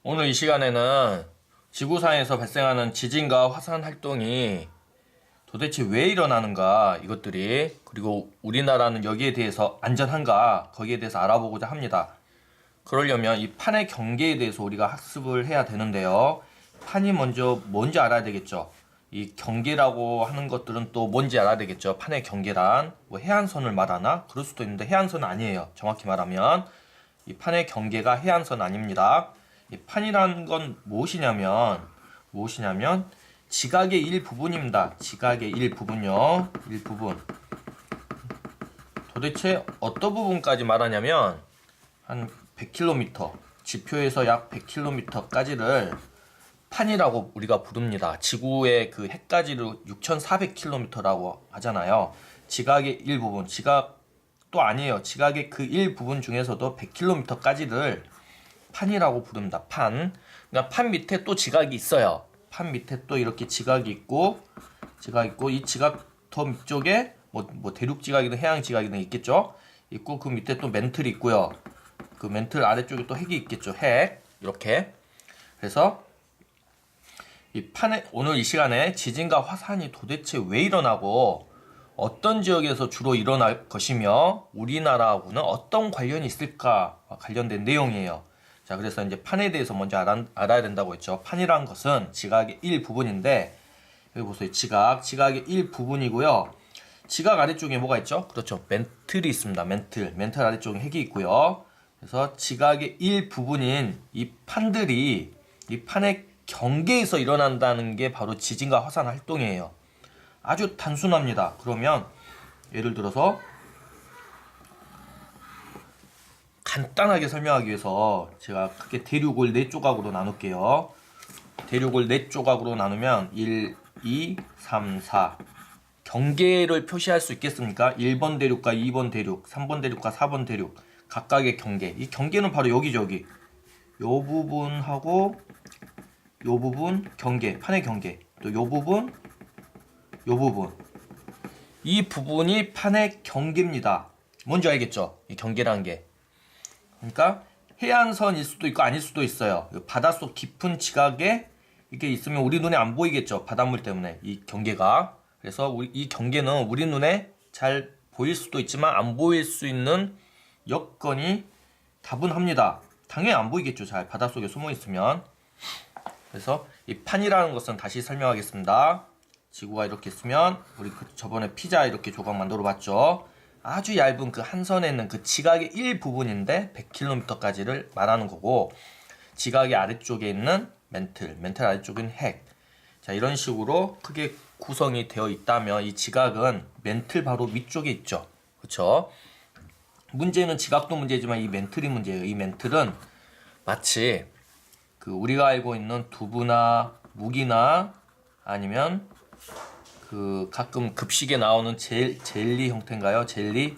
오늘 이 시간에는 지구상에서 발생하는 지진과 화산 활동이 도대체 왜 일어나는가, 이것들이, 그리고 우리나라는 여기에 대해서 안전한가, 거기에 대해서 알아보고자 합니다. 그러려면 이 판의 경계에 대해서 우리가 학습을 해야 되는데요. 판이 먼저 뭔지 알아야 되겠죠. 이 경계라고 하는 것들은 또 뭔지 알아야 되겠죠. 판의 경계란 뭐 해안선을 말하나? 그럴 수도 있는데 해안선은 아니에요. 정확히 말하면 이 판의 경계가 해안선 아닙니다. 이 판이라는 건 무엇이냐면 지각의 일부분입니다. 지각의 일부분요. 일부분. 도대체 어떤 부분까지 말하냐면 한 100km, 지표에서 약 100km까지를 판이라고 우리가 부릅니다. 지구의 그 해까지로 6400km라고 하잖아요. 지각의 일부분, 지각도 아니에요. 지각의 그 일부분 중에서도 100km까지를 판이라고 부릅니다. 판. 그러니까 판 밑에 또 지각이 있어요. 판 밑에 또 이렇게 지각이 있고, 이 지각 더 밑쪽에 뭐 대륙 지각이든 해양 지각이든 있겠죠. 있고 그 밑에 또 멘틀이 있고요. 그 멘틀 아래쪽에 또 핵이 있겠죠. 핵. 이렇게. 그래서 이 판에 오늘 이 시간에 지진과 화산이 도대체 왜 일어나고 어떤 지역에서 주로 일어날 것이며 우리나라하고는 어떤 관련이 있을까 관련된 내용이에요. 자, 그래서 이제 판에 대해서 먼저 알아야 된다고 했죠. 판이란 것은 지각의 일부분인데, 여기 보세요. 지각의 일부분이고요. 지각 아래쪽에 뭐가 있죠? 그렇죠. 멘틀이 있습니다. 멘틀 아래쪽에 핵이 있고요. 그래서 지각의 일부분인 이 판들이 이 판의 경계에서 일어난다는 게 바로 지진과 화산 활동이에요. 아주 단순합니다. 그러면 예를 들어서 간단하게 설명하기 위해서 제가 크게 대륙을 4조각으로 나눌게요. 대륙을 4조각으로 나누면 1, 2, 3, 4 경계를 표시할 수 있겠습니까? 1번 대륙과 2번 대륙, 3번 대륙과 4번 대륙 각각의 경계. 이 경계는 바로 여기저기 요 부분하고 요 부분 경계, 판의 경계. 또 요 부분, 요 부분. 이 부분이 판의 경계입니다. 뭔지 알겠죠? 이 경계라는 게. 그러니까 해안선일 수도 있고 아닐 수도 있어요. 바닷속 깊은 지각에 이렇게 있으면 우리 눈에 안 보이겠죠. 바닷물 때문에 이 경계가. 그래서 이 경계는 우리 눈에 잘 보일 수도 있지만 안 보일 수 있는 여건이 다분합니다. 당연히 안 보이겠죠. 잘 바닷속에 숨어 있으면. 그래서 이 판이라는 것은 다시 설명하겠습니다. 지구가 이렇게 있으면 우리 저번에 피자 이렇게 조각 만들어 봤죠. 아주 얇은 그 한 선에 있는 그 지각의 일부분인데 100km까지를 말하는 거고, 지각의 아래쪽에 있는 멘틀 아래쪽은 핵. 자, 이런 식으로 크게 구성이 되어 있다면 이 지각은 멘틀 바로 위쪽에 있죠. 그쵸? 문제는 지각도 문제지만 이 멘틀이 문제예요. 이 멘틀은 마치 그 우리가 알고 있는 두부나 무기나 아니면 그 가끔 급식에 나오는 젤리 형태인가요? 젤리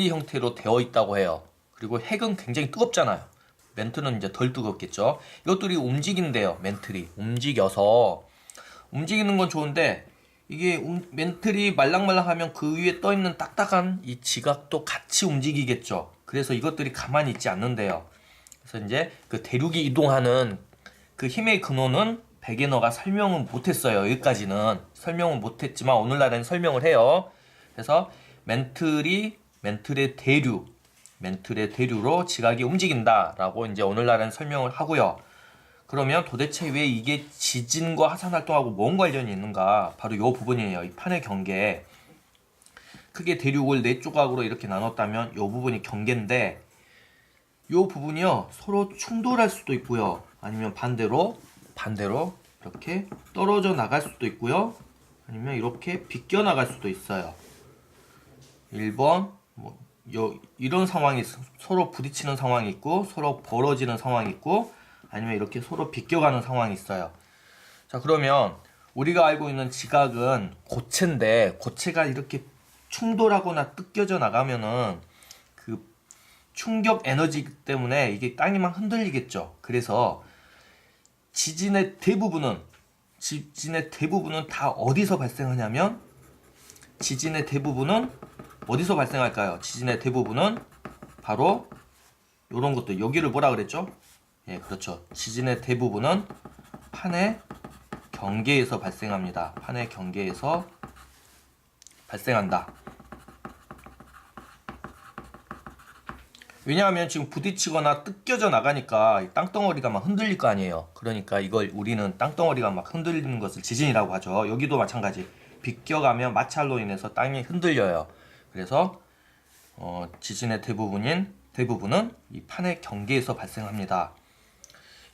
형태로 되어 있다고 해요. 그리고 핵은 굉장히 뜨겁잖아요. 멘틀은 이제 덜 뜨겁겠죠. 이것들이 움직인대요. 멘틀이 움직여서, 움직이는 건 좋은데 이게 멘틀이 말랑말랑하면 그 위에 떠 있는 딱딱한 이 지각도 같이 움직이겠죠. 그래서 이것들이 가만히 있지 않는데요. 그래서 이제 그 대륙이 이동하는 그 힘의 근원은 백예너가 설명은 못했어요. 여기까지는 설명은 못했지만 오늘날에는 설명을 해요. 그래서 멘틀의 대류로 지각이 움직인다라고 이제 오늘날에는 설명을 하고요. 그러면 도대체 왜 이게 지진과 화산 활동하고 뭔 관련이 있는가? 바로 이 부분이에요. 이 판의 경계. 크게 대륙을 4조각으로 이렇게 나눴다면 이 부분이 경계인데, 이 부분이요 서로 충돌할 수도 있고요. 아니면 반대로 이렇게 떨어져 나갈 수도 있고요. 아니면 이렇게 비껴 나갈 수도 있어요. 1번 이런 상황이 서로 부딪히는 상황이 있고, 서로 벌어지는 상황이 있고, 아니면 이렇게 서로 비껴가는 상황이 있어요. 자, 그러면 우리가 알고 있는 지각은 고체인데, 고체가 이렇게 충돌하거나 뜯겨져 나가면은 그 충격 에너지 때문에 이게 땅이 막 흔들리겠죠. 그래서 지진의 대부분은 다 어디서 발생하냐면, 지진의 대부분은 어디서 발생할까요? 지진의 대부분은 바로 요런 것들, 여기를 뭐라 그랬죠? 예, 그렇죠. 지진의 대부분은 판의 경계에서 발생합니다. 판의 경계에서 발생한다. 왜냐하면 지금 부딪히거나 뜯겨져 나가니까 땅덩어리가 막 흔들릴 거 아니에요. 그러니까 이걸 우리는 땅덩어리가 막 흔들리는 것을 지진이라고 하죠. 여기도 마찬가지. 비껴가면 마찰로 인해서 땅이 흔들려요. 그래서 지진의 대부분은 이 판의 경계에서 발생합니다.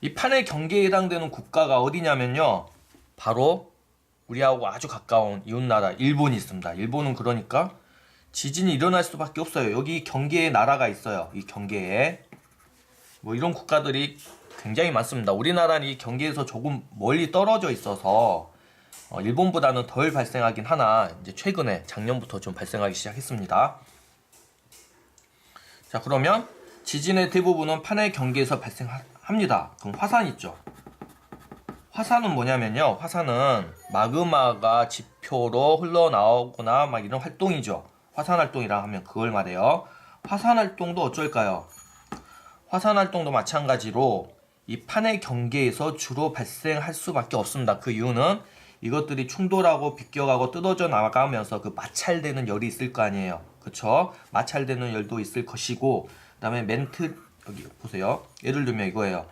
이 판의 경계에 해당되는 국가가 어디냐면요. 바로 우리하고 아주 가까운 이웃나라 일본이 있습니다. 일본은 그러니까 지진이 일어날 수밖에 없어요. 여기 경계에 나라가 있어요. 이 경계에 뭐 이런 국가들이 굉장히 많습니다. 우리나라는 이 경계에서 조금 멀리 떨어져 있어서 일본보다는 덜 발생하긴 하나 이제 최근에 작년부터 좀 발생하기 시작했습니다. 자, 그러면 지진의 대부분은 판의 경계에서 발생합니다. 그럼 화산 있죠. 화산은 뭐냐면요. 화산은 마그마가 지표로 흘러나오거나 막 이런 활동이죠. 화산 활동이라 하면 그걸 말해요. 화산 활동도 어쩔까요? 화산 활동도 마찬가지로 이 판의 경계에서 주로 발생할 수밖에 없습니다. 그 이유는 이것들이 충돌하고 비껴가고 뜯어져 나가면서 그 마찰되는 열이 있을 거 아니에요. 그쵸? 마찰되는 열도 있을 것이고, 그 다음에 여기 보세요. 예를 들면 이거예요.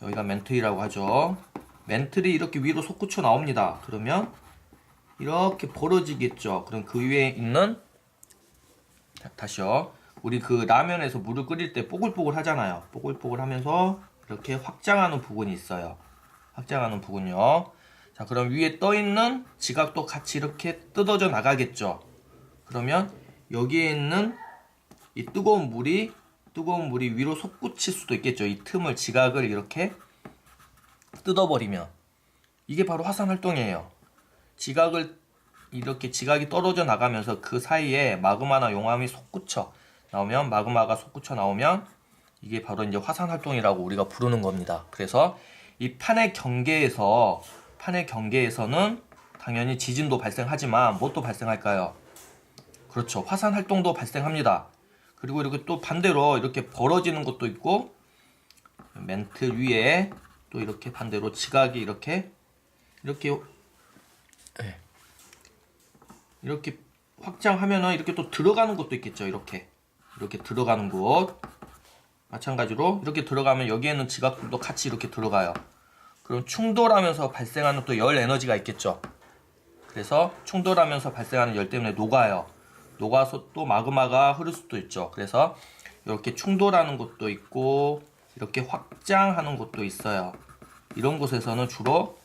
여기가 멘틀이라고 하죠. 멘틀이 이렇게 위로 솟구쳐 나옵니다. 그러면 이렇게 벌어지겠죠. 그럼 그 위에 있는 다시요. 우리 그 라면에서 물을 끓일 때 뽀글뽀글 하잖아요. 뽀글뽀글 하면서 이렇게 확장하는 부분이 있어요. 확장하는 부분요. 자, 그럼 위에 떠 있는 지각도 같이 이렇게 뜯어져 나가겠죠. 그러면 여기에 있는 이 뜨거운 물이 위로 솟구칠 수도 있겠죠. 이 틈을 지각을 이렇게 뜯어버리면 이게 바로 화산 활동이에요. 지각이 떨어져 나가면서 그 사이에 마그마나 용암이 솟구쳐 나오면 마그마가 솟구쳐 나오면 이게 바로 이제 화산 활동이라고 우리가 부르는 겁니다. 그래서 이 판의 경계에서는 당연히 지진도 발생하지만 무엇도 발생할까요? 그렇죠. 화산 활동도 발생합니다. 그리고 이렇게 또 반대로 이렇게 벌어지는 것도 있고 멘틀 위에 또 이렇게 반대로 지각이 이렇게 확장하면은 이렇게 또 들어가는 것도 있겠죠. 이렇게 들어가는 곳 마찬가지로 이렇게 들어가면 여기에는 지각들도 같이 이렇게 들어가요. 그럼 충돌하면서 발생하는 또 열 에너지가 있겠죠. 그래서 충돌하면서 발생하는 열 때문에 녹아서 또 마그마가 흐를 수도 있죠. 그래서 이렇게 충돌하는 곳도 있고 이렇게 확장하는 곳도 있어요. 이런 곳에서는 주로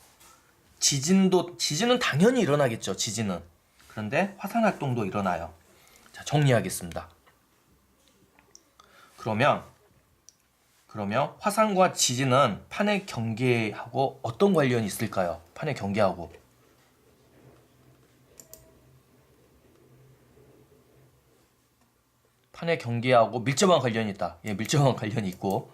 지진은 당연히 일어나겠죠. 지진은. 그런데 화산 활동도 일어나요. 자, 정리하겠습니다. 그러면 화산과 지진은 판의 경계하고 어떤 관련이 있을까요? 판의 경계하고. 판의 경계하고 밀접한 관련이 있다. 예, 밀접한 관련이 있고.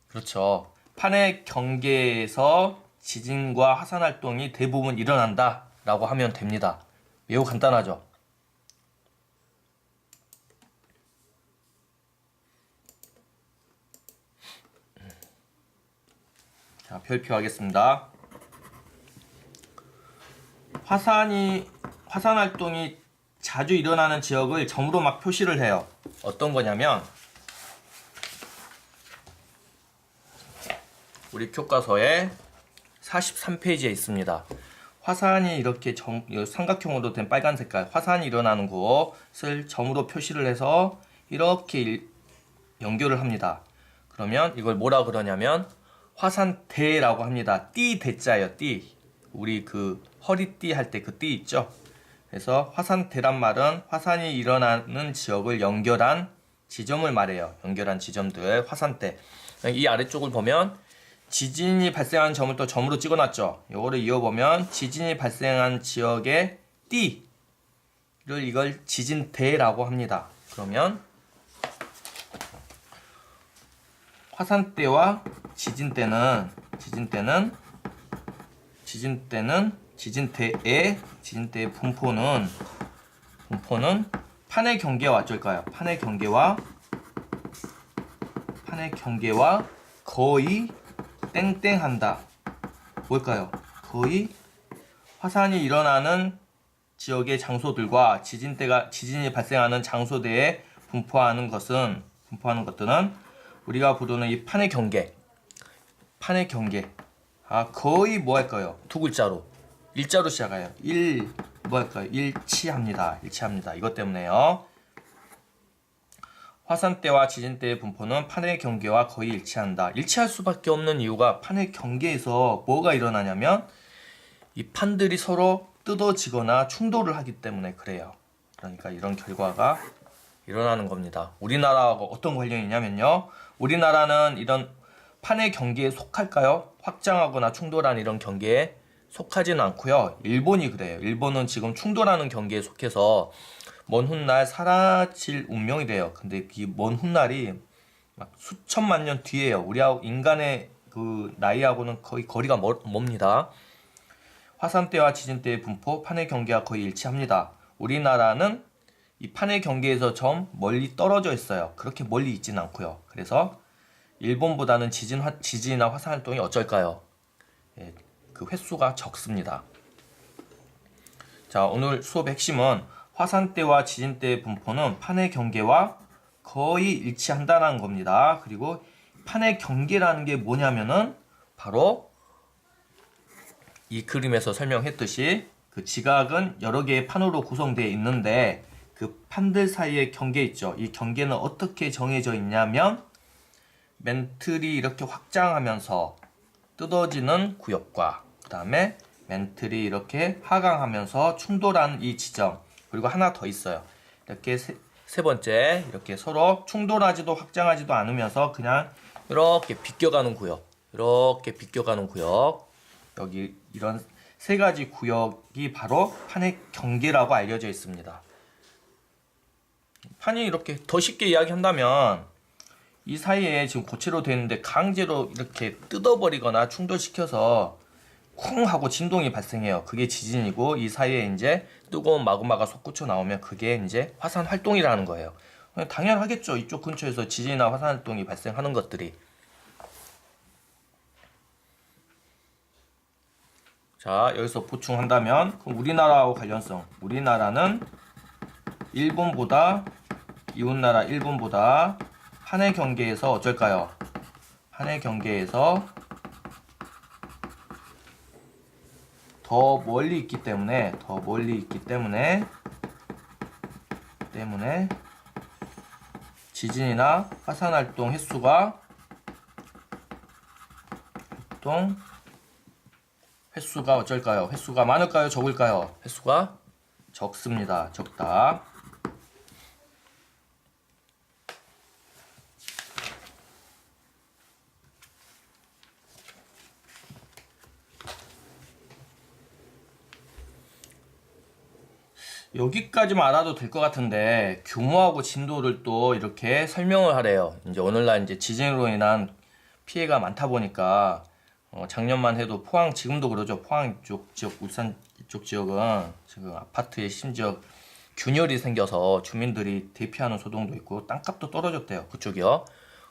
그렇죠. 판의 경계에서 지진과 화산 활동이 대부분 일어난다 라고 하면 됩니다. 매우 간단하죠. 자, 별표 하겠습니다. 화산 활동이 자주 일어나는 지역을 점으로 막 표시를 해요. 어떤 거냐면 우리 교과서에 43페이지에 있습니다. 화산이 이렇게 삼각형으로 된 빨간 색깔 화산이 일어나는 곳을 점으로 표시를 해서 이렇게 연결을 합니다. 그러면 이걸 뭐라 그러냐면 화산대라고 합니다. 띠 대자예요. 띠. 우리 그 허리띠 할 때 그 띠 있죠. 그래서 화산대란 말은 화산이 일어나는 지역을 연결한 지점을 말해요. 연결한 지점들 화산대. 이 아래쪽을 보면 지진이 발생한 점을 또 점으로 찍어놨죠. 요거를 이어보면 지진이 발생한 지역의 띠를 이걸 지진대라고 합니다. 그러면 화산대와 지진대의 분포는 판의 경계와 어쩔까요? 판의 경계와 판의 경계와 거의 땡땡한다. 뭘까요? 거의 화산이 일어나는 지역의 장소들과 지진이 발생하는 장소대에 분포하는 것들은 우리가 부르는 이 판의 경계. 거의 뭐 할까요? 두 글자로. 일자로 시작해요. 뭐 할까요? 일치합니다. 이것 때문에요. 화산대와 지진대의 분포는 판의 경계와 거의 일치한다. 일치할 수밖에 없는 이유가 판의 경계에서 뭐가 일어나냐면 이 판들이 서로 뜯어지거나 충돌을 하기 때문에 그래요. 그러니까 이런 결과가 일어나는 겁니다. 우리나라하고 어떤 관련이 있냐면요. 우리나라는 이런 판의 경계에 속할까요? 확장하거나 충돌하는 이런 경계에 속하지는 않고요. 일본이 그래요. 일본은 지금 충돌하는 경계에 속해서 먼 훗날 사라질 운명이 돼요. 근데 이 먼 훗날이 막 수천만 년 뒤에요. 우리하고 인간의 그 나이하고는 거의 거리가 멉니다. 화산대와 지진대의 분포, 판의 경계와 거의 일치합니다. 우리나라는 이 판의 경계에서 좀 멀리 떨어져 있어요. 그렇게 멀리 있지는 않고요. 그래서 일본보다는 지진이나 화산 활동이 어쩔까요? 예, 그 횟수가 적습니다. 자, 오늘 수업의 핵심은 화산대와 지진대의 분포는 판의 경계와 거의 일치한다는 겁니다. 그리고 판의 경계라는 게 뭐냐면은 바로 이 그림에서 설명했듯이 그 지각은 여러 개의 판으로 구성되어 있는데 그 판들 사이의 경계 있죠. 이 경계는 어떻게 정해져 있냐면 멘틀이 이렇게 확장하면서 뜯어지는 구역과 그 다음에 멘틀이 이렇게 하강하면서 충돌하는 이 지점, 그리고 하나 더 있어요. 이렇게 세 번째, 이렇게 서로 충돌하지도 확장하지도 않으면서 그냥 이렇게 비껴가는 구역, 여기 이런 세 가지 구역이 바로 판의 경계라고 알려져 있습니다. 판이 이렇게 더 쉽게 이야기한다면 이 사이에 지금 고체로 되어 있는데 강제로 이렇게 뜯어버리거나 충돌시켜서 쿵 하고 진동이 발생해요. 그게 지진이고 이 사이에 이제 뜨거운 마그마가 솟구쳐 나오면 그게 이제 화산 활동이라는 거예요. 당연하겠죠. 이쪽 근처에서 지진이나 화산 활동이 발생하는 것들이. 자, 여기서 보충한다면 그럼 우리나라하고 관련성. 우리나라는 이웃나라 일본보다 판의 경계에서 어쩔까요? 판의 경계에서 더 멀리 있기 때문에 지진이나 화산 활동 횟수가 어쩔까요? 횟수가 많을까요? 적을까요? 횟수가 적습니다. 적다. 여기까지만 알아도 될 것 같은데 규모하고 진도를 또 이렇게 설명을 하래요. 이제 오늘날 이제 지진으로 인한 피해가 많다 보니까 작년만 해도 포항, 지금도 그러죠. 포항 이쪽 지역, 울산 이쪽 지역은 지금 아파트에 심지어 균열이 생겨서 주민들이 대피하는 소동도 있고 땅값도 떨어졌대요. 그쪽이요.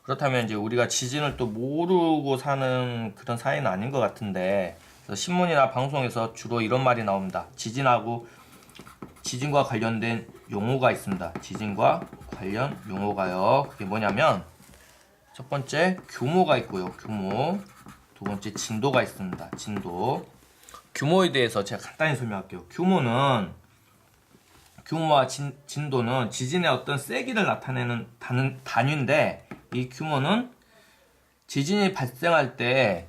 그렇다면 이제 우리가 지진을 또 모르고 사는 그런 사회는 아닌 것 같은데, 그래서 신문이나 방송에서 주로 이런 말이 나옵니다. 지진과 관련된 용어가 있습니다. 지진과 관련 용어가요. 그게 뭐냐면 첫 번째 규모가 있고요. 규모. 두 번째 진도가 있습니다. 진도. 규모에 대해서 제가 간단히 설명할게요. 규모와 진도는 지진의 어떤 세기를 나타내는 단위인데, 이 규모는 지진이 발생할 때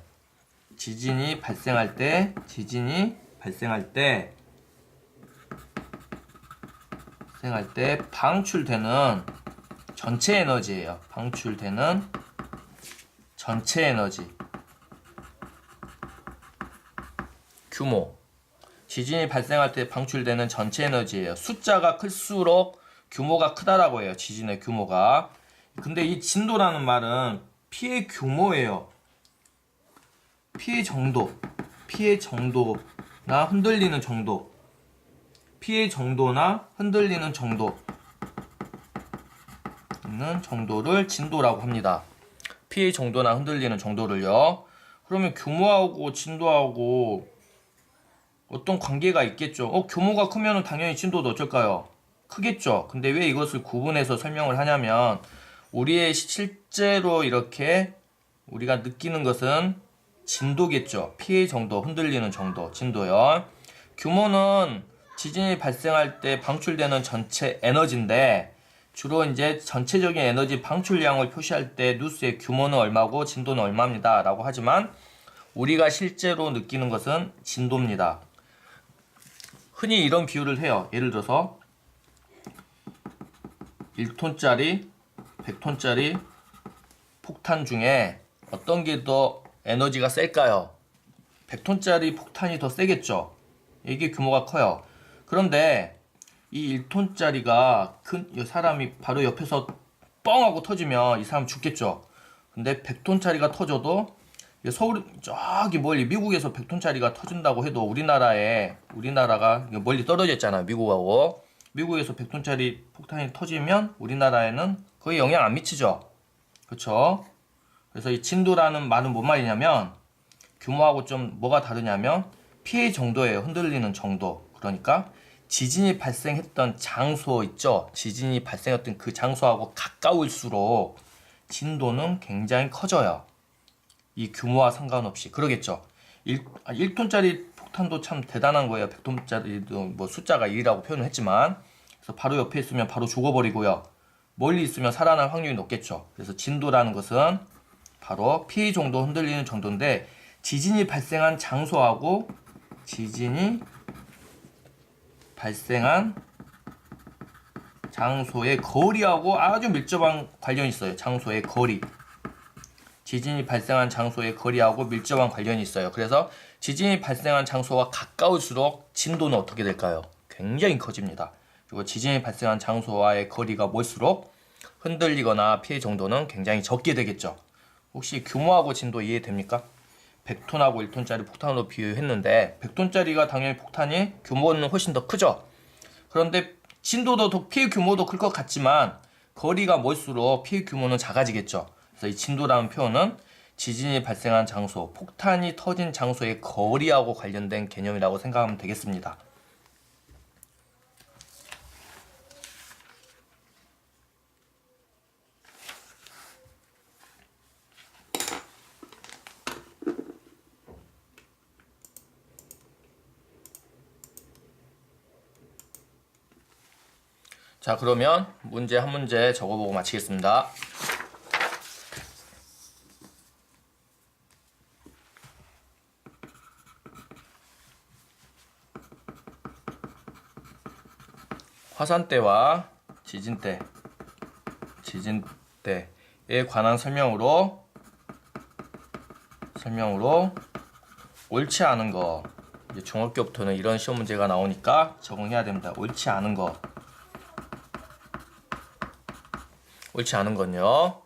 방출되는 전체 에너지예요. 방출되는 전체 에너지. 규모. 지진이 발생할 때 방출되는 전체 에너지예요. 숫자가 클수록 규모가 크다라고 해요. 지진의 규모가. 근데 이 진도라는 말은 피해 규모예요. 피해 정도나 흔들리는 정도. 피해 정도나 흔들리는 정도 있는 정도를 진도라고 합니다. 피해 정도나 흔들리는 정도를요. 그러면 규모하고 진도하고 어떤 관계가 있겠죠. 규모가 크면 당연히 진도도 어쩔까요? 크겠죠. 근데 왜 이것을 구분해서 설명을 하냐면 우리의 실제로 이렇게 우리가 느끼는 것은 진도겠죠. 피해 정도, 흔들리는 정도, 진도요. 규모는 지진이 발생할 때 방출되는 전체 에너지인데 주로 이제 전체적인 에너지 방출량을 표시할 때 누스의 규모는 얼마고 진도는 얼마입니다 라고 하지만 우리가 실제로 느끼는 것은 진도입니다. 흔히 이런 비유를 해요. 예를 들어서 1톤짜리, 100톤짜리 폭탄 중에 어떤 게 더 에너지가 셀까요? 100톤짜리 폭탄이 더 세겠죠. 이게 규모가 커요. 그런데 이 1톤짜리가 사람이 바로 옆에서 뻥 하고 터지면 이 사람 죽겠죠. 근데 100톤짜리가 터져도 서울 저기 멀리 미국에서 100톤짜리가 터진다고 해도 우리나라가 멀리 떨어져 있잖아요. 미국하고. 미국에서 100톤짜리 폭탄이 터지면 우리나라에는 거의 영향 안 미치죠. 그렇죠? 그래서 이 진도라는 말은 뭔 말이냐면 규모하고 좀 뭐가 다르냐면 피해 정도예요. 흔들리는 정도. 그러니까 지진이 발생했던 장소 있죠. 지진이 발생했던 그 장소하고 가까울수록 진도는 굉장히 커져요. 이 규모와 상관없이. 그러겠죠. 1톤짜리 폭탄도 참 대단한 거예요. 100톤짜리도 뭐 숫자가 1이라고 표현을 했지만 그래서 바로 옆에 있으면 바로 죽어버리고요. 멀리 있으면 살아날 확률이 높겠죠. 그래서 진도라는 것은 바로 피해 정도 흔들리는 정도인데 지진이 발생한 장소하고 지진이 발생한 장소의 거리하고 아주 밀접한 관련이 있어요. 장소의 거리. 지진이 발생한 장소의 거리하고 밀접한 관련이 있어요. 그래서 지진이 발생한 장소와 가까울수록 진도는 어떻게 될까요? 굉장히 커집니다. 그리고 지진이 발생한 장소와의 거리가 멀수록 흔들리거나 피해 정도는 굉장히 적게 되겠죠. 혹시 규모하고 진도 이해됩니까? 100톤하고 1톤짜리 폭탄으로 비유했는데 100톤짜리가 당연히 폭탄이 규모는 훨씬 더 크죠. 그런데 진도도 더 피해 규모도 클 것 같지만 거리가 멀수록 피해 규모는 작아지겠죠. 그래서 이 진도라는 표현은 지진이 발생한 장소, 폭탄이 터진 장소의 거리하고 관련된 개념이라고 생각하면 되겠습니다. 자, 그러면 문제 한 문제 적어보고 마치겠습니다. 화산대와 지진대에 관한 설명으로 옳지 않은 거. 이제 중학교부터는 이런 시험 문제가 나오니까 적응해야 됩니다. 옳지 않은 거. 옳지 않은 건요.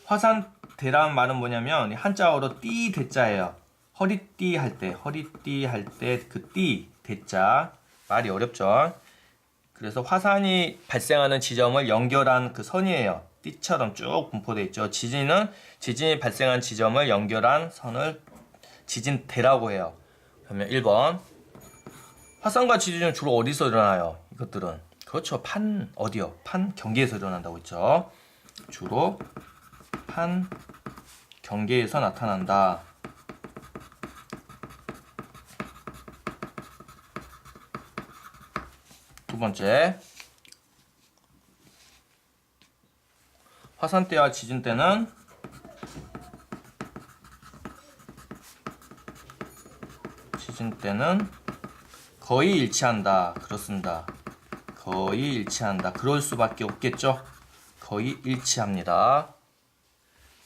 화산대란 말은 뭐냐면 한자어로 띠 대자예요. 허리띠 할 때 그 띠 대자. 말이 어렵죠. 그래서 화산이 발생하는 지점을 연결한 그 선이에요. 띠처럼 쭉 분포되어 있죠. 지진이 발생한 지점을 연결한 선을 지진대라고 해요. 그러면 1번. 화산과 지진은 주로 어디서 일어나요? 이것들은. 그렇죠. 어디요? 경계에서 일어난다고 했죠. 주로 경계에서 나타난다. 두 번째. 화산대와 지진대는 거의 일치한다. 그렇습니다. 거의 일치한다. 그럴 수밖에 없겠죠. 거의 일치합니다.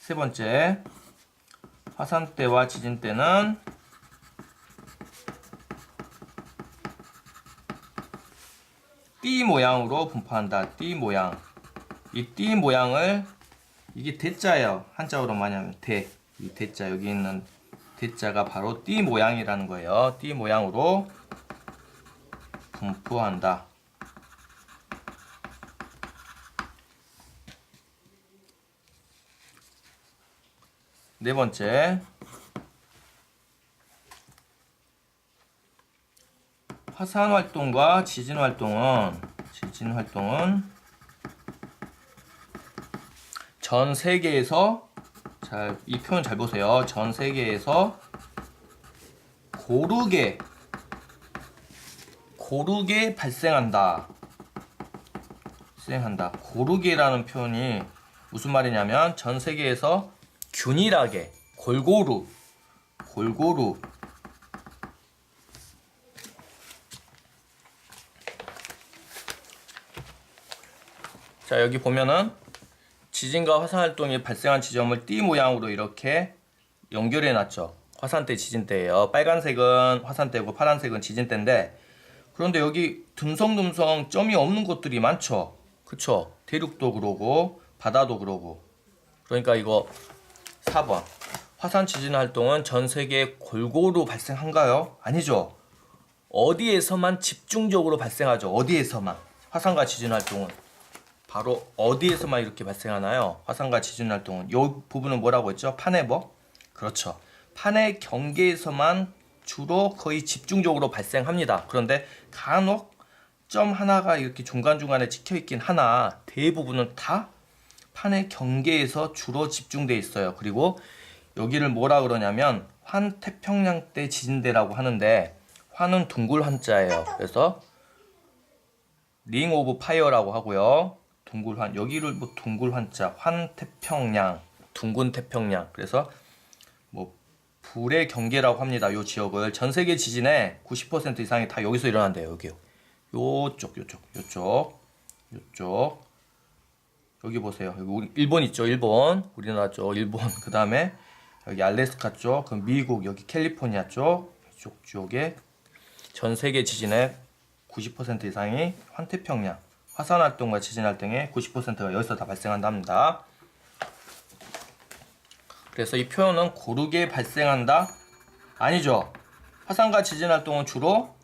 세 번째. 화산대와 지진대는 띠 모양으로 분포한다. 띠 모양. 이 띠 모양을 이게 대자예요. 한자어로 말하면 대. 이 대자 여기 있는 대자가 바로 띠 모양이라는 거예요. 띠 모양으로 분포한다. 네 번째, 화산 활동과 지진 활동은 전 세계에서, 이 표현 잘 보세요. 전 세계에서 고르게 발생한다. 고르게라는 표현이 무슨 말이냐면 전 세계에서 균일하게, 골고루. 자, 여기 보면은 지진과 화산 활동이 발생한 지점을 띠 모양으로 이렇게 연결해 놨죠. 화산대, 지진대예요. 빨간색은 화산대고 파란색은 지진대인데, 그런데 여기 듬성듬성 점이 없는 곳들이 많죠. 그쵸? 대륙도 그러고 바다도 그러고. 그러니까 이거 4번, 화산 지진 활동은 전 세계에 골고루 발생한가요? 아니죠. 어디에서만 집중적으로 발생하죠. 어디에서만. 화산과 지진 활동은 바로 어디에서만 이렇게 발생하나요? 화산과 지진 활동은 이 부분은 뭐라고 했죠? 판해버? 그렇죠. 판해 경계에서만 주로 거의 집중적으로 발생합니다. 그런데 간혹 점 하나가 이렇게 중간중간에 찍혀 있긴 하나 대부분은 다 판해 경계에서 주로 집중돼 있어요. 그리고 여기를 뭐라 그러냐면 환태평양대 지진대라고 하는데, 환은 둥글 환자예요. 그래서 링 오브 파이어라고 하고요. 둥글환, 여기를 뭐 둥글환자, 환태평양, 둥근 태평양. 그래서 뭐 불의 경계라고 합니다. 이 지역을. 전 세계 지진의 90% 이상이 다 여기서 일어난대요. 여기요. 요쪽. 여기 보세요. 여기 일본 있죠. 일본. 우리나라 쪽 일본. 그 다음에 여기 알래스카 쪽, 그 미국, 여기 캘리포니아 쪽, 이쪽 쪽에 전 세계 지진의 90% 이상이 환태평양, 화산 활동과 지진 활동의 90%가 여기서 다 발생한답니다. 그래서 이 표현은 고르게 발생한다? 아니죠. 화산과 지진 활동은 주로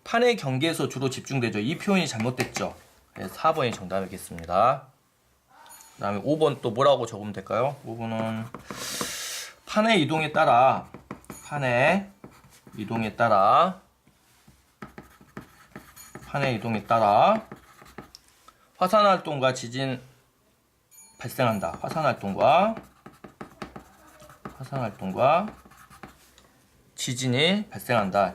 판의 경계에서 주로 집중되죠. 이 표현이 잘못됐죠. 그래서 4번이 정답이겠습니다. 그 다음에 5번 또 뭐라고 적으면 될까요? 5번은 판의 이동에 따라 화산 활동과 지진 발생한다. 화산 활동과 지진이 발생한다.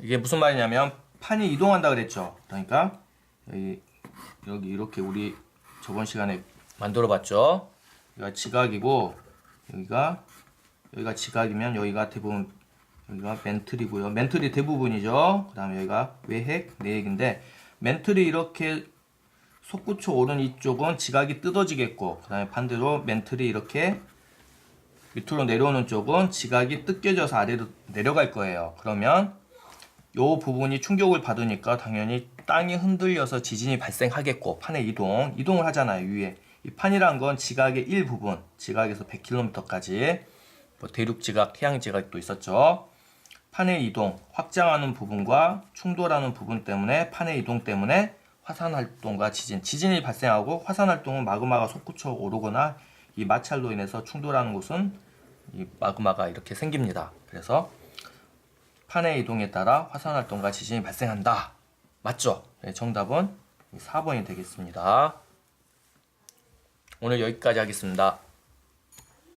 이게 무슨 말이냐면 판이 이동한다 그랬죠. 그러니까 여기 이렇게 우리 저번 시간에 만들어 봤죠. 여기가 지각이고 여기가 지각이면 여기가 대부분 여기가 멘틀이고요. 멘틀이 대부분이죠. 그 다음에 여기가 외핵, 내핵인데 멘틀이 이렇게 솟구쳐 오른 이쪽은 지각이 뜯어지겠고, 그 다음에 반대로 멘틀이 이렇게 밑으로 내려오는 쪽은 지각이 뜯겨져서 아래로 내려갈 거예요. 그러면 이 부분이 충격을 받으니까 당연히 땅이 흔들려서 지진이 발생하겠고, 판의 이동을 하잖아요. 위에 이 판이란 건 지각의 일부분, 지각에서 100km까지 뭐 대륙 지각, 태양 지각도 있었죠. 판의 이동, 확장하는 부분과 충돌하는 부분 때문에, 판의 이동 때문에 화산 활동과 지진이 발생하고, 화산 활동은 마그마가 솟구쳐 오르거나 이 마찰로 인해서 충돌하는 곳은 이 마그마가 이렇게 생깁니다. 그래서 판의 이동에 따라 화산 활동과 지진이 발생한다. 맞죠? 네, 정답은 4번이 되겠습니다. 오늘 여기까지 하겠습니다.